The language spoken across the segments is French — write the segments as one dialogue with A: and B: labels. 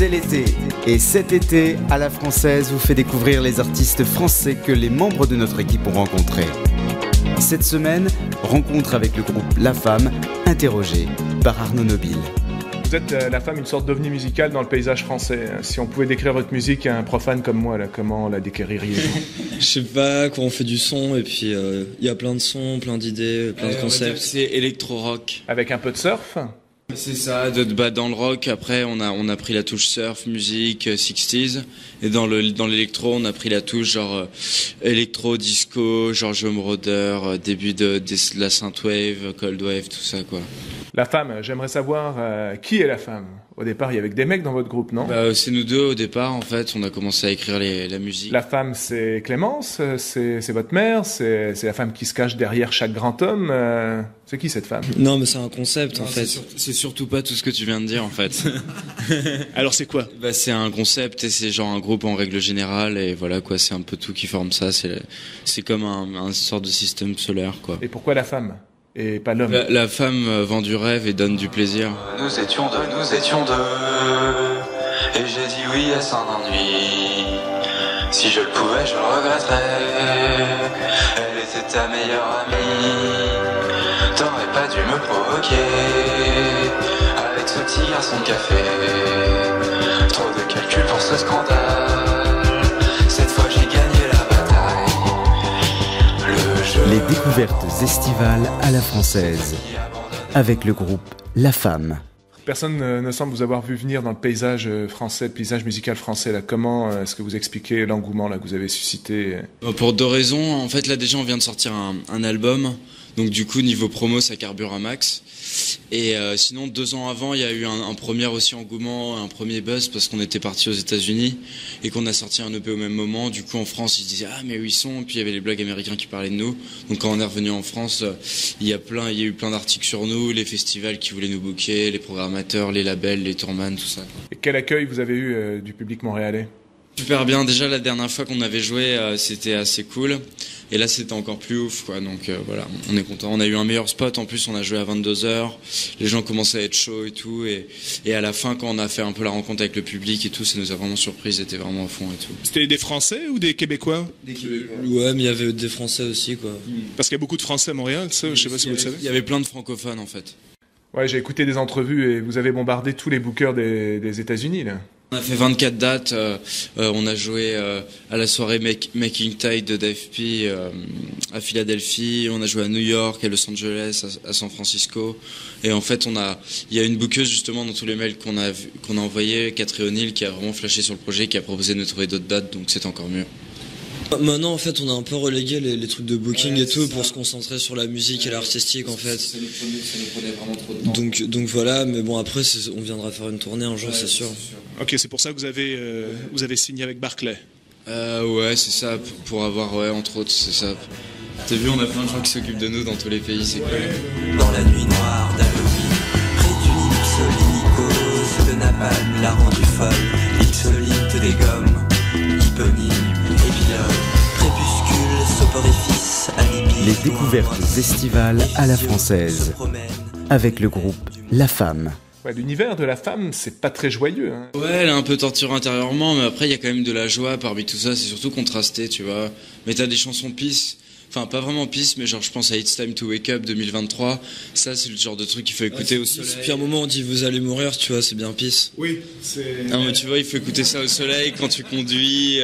A: bel été. Et cet été, à la française, vous fait découvrir les artistes français que les membres de notre équipe ont rencontrés. Cette semaine, rencontre avec le groupe La Femme, interrogé par Arnaud Nobile.
B: Vous êtes La Femme, une sorte d'ovni musical dans le paysage français. Si on pouvait décrire votre musique à un profane comme moi, là, comment la décririez-vous?
C: Je sais pas, quand on fait du son, et puis il y a plein de sons, plein d'idées, plein de concepts.
D: C'est électro-rock.
B: Avec un peu de surf?
D: C'est ça, dans le rock, après on a pris la touche surf, musique, 60s, et dans l'électro on a pris la touche genre électro, disco, Giorgio Moroder, début de la synthwave, cold wave, tout ça quoi.
B: La Femme, j'aimerais savoir qui est La Femme? Au départ, il y avait que des mecs dans votre groupe, non?
D: C'est nous deux au départ, en fait, on a commencé à écrire la musique.
B: La Femme, c'est Clémence, c'est votre mère, c'est la femme qui se cache derrière chaque grand homme. C'est qui cette femme?
C: Non, mais c'est un concept en fait.
D: C'est surtout pas tout ce que tu viens de dire en fait.
B: Alors c'est quoi?
D: C'est un concept et c'est genre un groupe en règle générale et voilà quoi, c'est un peu tout qui forme ça. C'est comme un sort de système solaire quoi.
B: Et pourquoi la femme? Et pas l'homme?
D: La femme vend du rêve et donne du plaisir.
E: Nous étions deux, et j'ai dit oui à son ennui. Si je le pouvais, je le regretterais. Elle était ta meilleure amie. T'aurais pas dû me provoquer avec ce petit garçon de café. Trop de calculs pour ce scandale. Cette fois j'ai gagné la bataille.
A: Les découvertes estivales à la française, avec le groupe La Femme.
B: Personne ne semble vous avoir vu venir dans le paysage français, le paysage musical français. Là. Comment est-ce que vous expliquez l'engouement là, que vous avez suscité?
D: Pour deux raisons. En fait, là déjà, on vient de sortir un album. Donc du coup, niveau promo, ça carbure un max. Et sinon, 2 ans avant, il y a eu un premier aussi engouement, un premier buzz parce qu'on était parti aux États-Unis et qu'on a sorti un EP au même moment. Du coup, en France, ils se disaient ah mais où ils sont? Puis il y avait les blogs américains qui parlaient de nous. Donc quand on est revenu en France, il y a eu plein d'articles sur nous, les festivals qui voulaient nous booker, les programmateurs, les labels, les tourman, tout ça.
B: Et quel accueil vous avez eu du public montréalais?
D: Super bien. Déjà, la dernière fois qu'on avait joué, c'était assez cool. Et là, c'était encore plus ouf, quoi. Donc voilà, on est content. On a eu un meilleur spot. En plus, on a joué à 22h. Les gens commençaient à être chauds et tout. Et à la fin, quand on a fait un peu la rencontre avec le public et tout, ça nous a vraiment surpris. Ils étaient vraiment à fond et tout.
F: C'était des Français ou des Québécois?
D: Des Québécois.
C: Ouais, mais il y avait des Français aussi, quoi.
F: Parce qu'il y a beaucoup de Français à Montréal, ça, je sais pas si vous le savez.
D: Il y avait plein de francophones, en fait.
B: Ouais, j'ai écouté des entrevues et vous avez bombardé tous les bookers des États-Unis, là.
D: On a fait 24 dates, on a joué à la soirée Making Tide de DFP à Philadelphie, on a joué à New York, à Los Angeles, à San Francisco. Et en fait, il y a une bookeuse justement dans tous les mails qu'on a envoyés, Catherine O'Neill, qui a vraiment flashé sur le projet, qui a proposé de nous trouver d'autres dates, donc c'est encore mieux.
C: Maintenant, en fait, on a un peu relégué les trucs de booking et tout pour se concentrer sur la musique et l'artistique, en fait.
D: Ça nous prenait vraiment trop de temps.
C: Donc voilà, mais bon, après, on viendra faire une tournée un jour, c'est sûr.
F: Ok, c'est pour ça que vous avez signé avec Barclay.
D: Ouais, c'est ça, pour avoir, ouais, entre autres, c'est ça. T'as vu, on a plein de gens qui s'occupent de nous dans tous les pays, c'est cool.
E: Dans la nuit noire d'Halloween, près du Ixoline, cause de Napalm l'a rendu folle. L'Ixoline te dégomme, hyponyme, épilogue, crépuscule, soporifice, alibi.
A: Les découvertes estivales à la française, avec le groupe La Femme.
B: Ouais, l'univers de La Femme, c'est pas très joyeux. Hein.
D: Ouais, elle est un peu torturée intérieurement, mais après, il y a quand même de la joie parmi tout ça. C'est surtout contrasté, tu vois. Mais t'as des chansons peace. Enfin, pas vraiment peace, mais genre, je pense à It's Time to Wake Up 2023. Ça, c'est le genre de truc qu'il faut écouter au soleil.
C: Puis à un moment, on dit vous allez mourir, tu vois, c'est bien peace.
F: Oui, c'est...
D: Non, mais tu vois, il faut écouter ça au soleil quand tu conduis,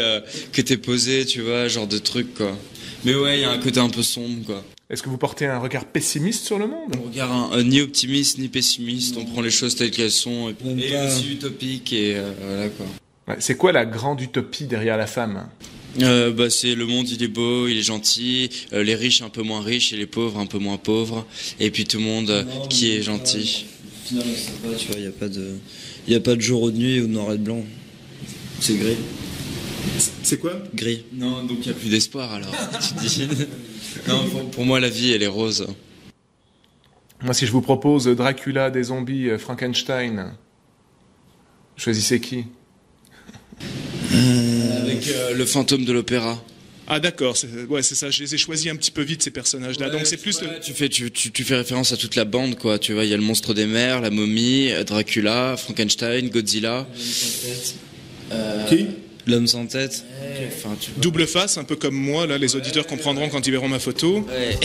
D: que t'es posé, tu vois, genre de truc, quoi. Mais ouais, il y a un côté un peu sombre, quoi.
B: Est-ce que vous portez un regard pessimiste sur le monde?
D: On regarde ni optimiste ni pessimiste, on prend les choses telles qu'elles sont, et aussi utopique, et voilà, quoi.
B: Ouais, c'est quoi la grande utopie derrière La Femme?
D: C'est le monde, il est beau, il est gentil, les riches un peu moins riches et les pauvres un peu moins pauvres, et puis tout le monde qui est gentil.
C: Au final, on sait pas, tu vois, il y a pas de jour ou de nuit ou de noir et de blanc. C'est gris.
F: C'est quoi?
C: Gris.
D: Non, donc il n'y a plus d'espoir alors, tu dis. Non, pour moi la vie elle est rose.
B: Moi, si je vous propose Dracula, des zombies, Frankenstein, choisissez qui?
D: Avec le fantôme de l'opéra.
F: Ah d'accord, c'est ça, je les ai choisis un petit peu vite ces personnages-là, donc c'est plus...
D: Ouais, tu fais référence à toute la bande, quoi, tu vois, il y a le monstre des mers, la momie, Dracula, Frankenstein, Godzilla.
F: Qui ?
D: L'homme sans tête. Enfin,
F: Double face, un peu comme moi, là, les auditeurs comprendront quand ils verront ma photo.
D: Ouais.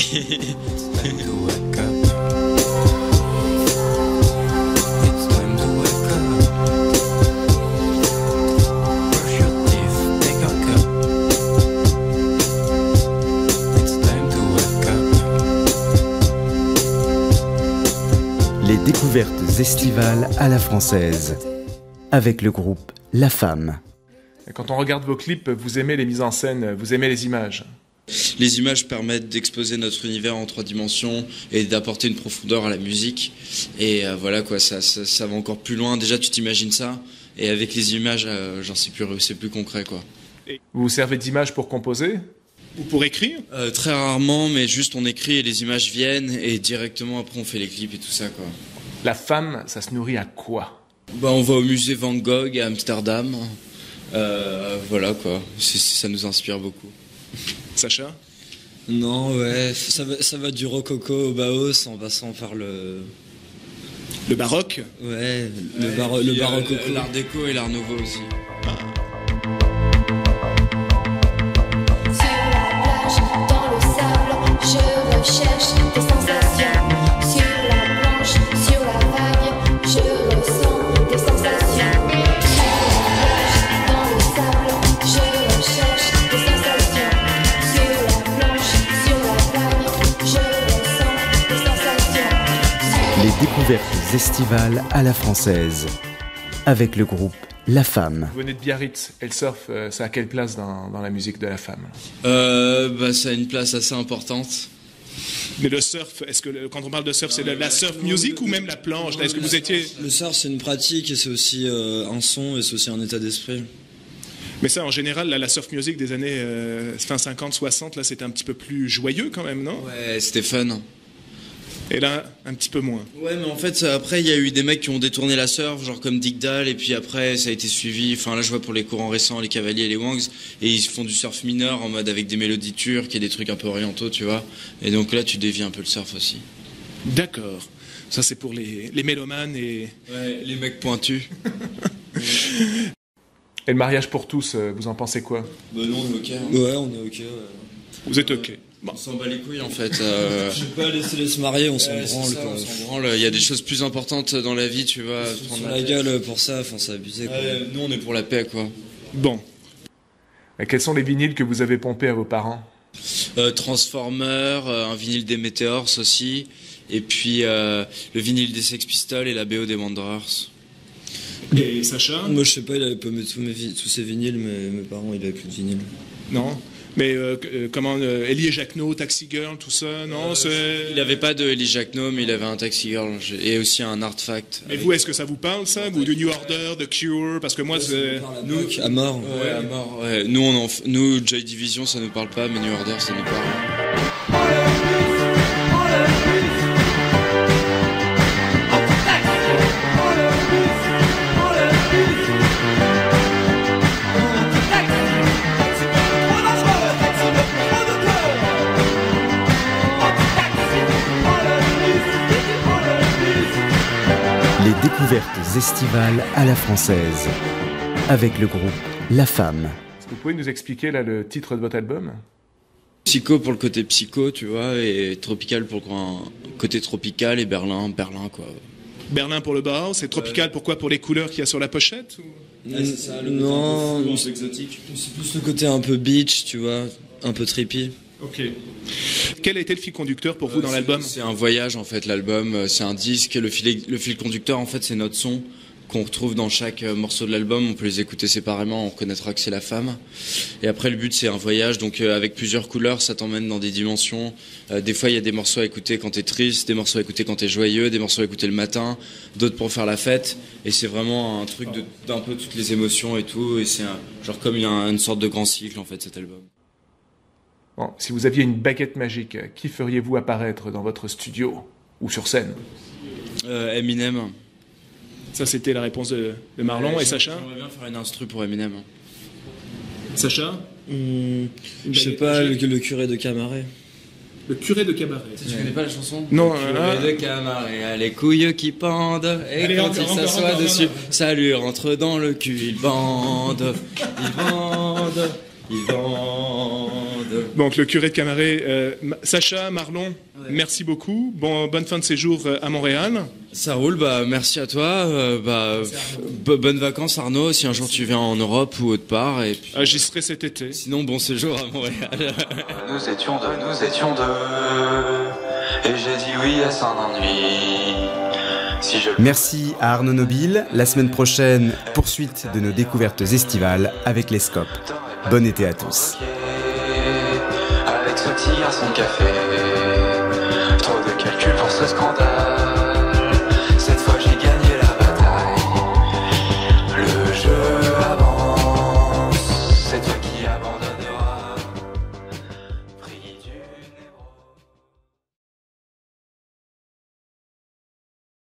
A: Les découvertes estivales à la française, avec le groupe La Femme.
B: Et quand on regarde vos clips, vous aimez les mises en scène, vous aimez les images.
D: Les images permettent d'exposer notre univers en 3 dimensions et d'apporter une profondeur à la musique. Et voilà quoi, ça va encore plus loin. Déjà, tu t'imagines ça, et avec les images, c'est plus concret quoi.
B: Vous vous servez d'images pour composer ?
F: Ou pour écrire ?
D: Très rarement, mais juste on écrit et les images viennent et directement après on fait les clips et tout ça quoi.
B: La femme, ça se nourrit à quoi ?
D: On va au musée Van Gogh à Amsterdam. Voilà quoi, ça nous inspire beaucoup.
F: Sacha ?
C: Non, ouais, ça va du rococo au Bauhaus en passant par le
F: baroque ?
C: Ouais, le baroque.
D: L'art déco et l'art nouveau aussi.
G: Sur la plage, dans le sable, je recherche des sensations. Sur la planche, sur la vague, je ressens des sensations. Sur la plage, dans le sable, je recherche des sensations. Sur la planche, sur la vague, je ressens des sensations.
A: Les découvertes estivales à la française, avec le groupe La Femme.
B: Vous venez de Biarritz, et le surf, ça a quelle place dans la musique de La Femme ?
D: Ça a une place assez importante.
F: Mais le surf, est-ce que quand on parle de surf, c'est la surf music ou même la planche là ? Est-ce que vous étiez...
C: Le surf, c'est une pratique et c'est aussi un son et c'est aussi un état d'esprit.
F: Mais ça, en général, là, la surf music des années fin 50, 60, là, c'était un petit peu plus joyeux quand même, non ?
D: Ouais, c'était fun.
F: Et là, un petit peu moins.
D: Ouais, mais en fait, après, il y a eu des mecs qui ont détourné la surf, genre comme Dick Dale, et puis après, ça a été suivi. Enfin, là, je vois pour les courants récents, les Cavaliers et les Wangs, et ils font du surf mineur en mode avec des mélodies turques et des trucs un peu orientaux, tu vois. Et donc là, tu dévies un peu le surf aussi.
F: D'accord. Ça, c'est pour les mélomanes et...
D: Ouais, les mecs pointus.
B: Et le mariage pour tous, vous en pensez quoi ?
D: Bah non, on est ok.
C: Ouais, on est ok. Ouais.
F: Vous êtes ok. Bon.
D: On s'en bat les couilles en fait.
C: Je vais pas laisser se marier, on s'en branle.
D: On s'en branle. Il y a des choses plus importantes dans la vie, tu vois.
C: Sur la gueule pour ça, enfin c'est abusé quoi.
D: Nous on est pour la paix quoi.
F: Bon.
B: Et quels sont les vinyles que vous avez pompés à vos parents ?
D: Transformer, un vinyle des Meteors aussi, et puis le vinyle des Sex Pistols et la BO des Wanderers.
F: Et Sacha ?
C: Moi je sais pas, il avait paumé tous ses vinyles, mais mes parents il avait plus de vinyle.
F: Non. Mais comment Ellie et Jacquenot, Taxi Girl, tout ça, non
D: Il n'avait pas de Ellie Jacquenot, mais il avait un Taxi Girl et aussi un Artefact.
F: Mais vous, est-ce que ça vous parle ça ? Ou de New Order, de Cure ? Parce que moi, c'est...
C: Nous, à mort.
D: Ouais, à mort. Ouais. Nous, Joy Division, ça nous parle pas, mais New Order, ça nous parle.
A: Les découvertes estivales à la française, avec le groupe La Femme.
B: Est-ce que vous pouvez nous expliquer là le titre de votre album ?
D: Psycho pour le côté psycho, tu vois, et Tropical pour le côté tropical, et Berlin quoi.
F: Berlin pour le Bauhaus, c'est tropical, pourquoi ? Pour les couleurs qu'il y a sur la pochette ou...
C: Ouais, c'est ça, non, un peu exotique. C'est plus le côté un peu beach, tu vois, un peu trippy.
F: Ok. Quel a été le fil conducteur pour vous dans l'album ?
D: C'est un voyage en fait, l'album, c'est un disque, le fil conducteur en fait c'est notre son qu'on retrouve dans chaque morceau de l'album, on peut les écouter séparément, on connaîtra que c'est La Femme. Et après le but c'est un voyage, donc avec plusieurs couleurs, ça t'emmène dans des dimensions. Des fois il y a des morceaux à écouter quand t'es triste, des morceaux à écouter quand t'es joyeux, des morceaux à écouter le matin, d'autres pour faire la fête. Et c'est vraiment un truc d'un peu toutes les émotions et tout, et c'est genre comme une sorte de grand cycle en fait cet album.
B: Bon, si vous aviez une baguette magique, qui feriez-vous apparaître dans votre studio ou sur scène ?
D: Eminem.
F: Ça, c'était la réponse de Marlon. Et Sacha ?
D: J'aimerais bien faire une instru pour Eminem.
F: Sacha ?
C: Je sais pas, le curé de Camaret.
F: Le curé de Cabaret.
D: Tu connais pas la chanson?
F: Non,
D: Le curé de Camaret a les couilles qui pendent, et
F: Allez,
D: quand
F: encore,
D: il s'assoit
F: encore,
D: dessus,
F: encore.
D: ça lui rentre dans le cul, il bande, il bande, il bande.
F: Donc le curé de Camaret, Sacha, Marlon, merci beaucoup. Bonne fin de séjour à Montréal.
D: Ça roule, bah merci à toi, bonnes vacances Arnaud, si un jour tu viens en Europe ou autre part, et puis,
F: J'y serai cet été.
D: sinon bon séjour à Montréal.
E: Nous étions deux, et j'ai dit oui à son ennui. Si je le
A: Merci à Arnaud Nobile. La semaine prochaine, poursuite de nos découvertes estivales avec les Scopes. Bon été à tous.
E: avec ce petit garçon café, trop de calculs pour ce scandale.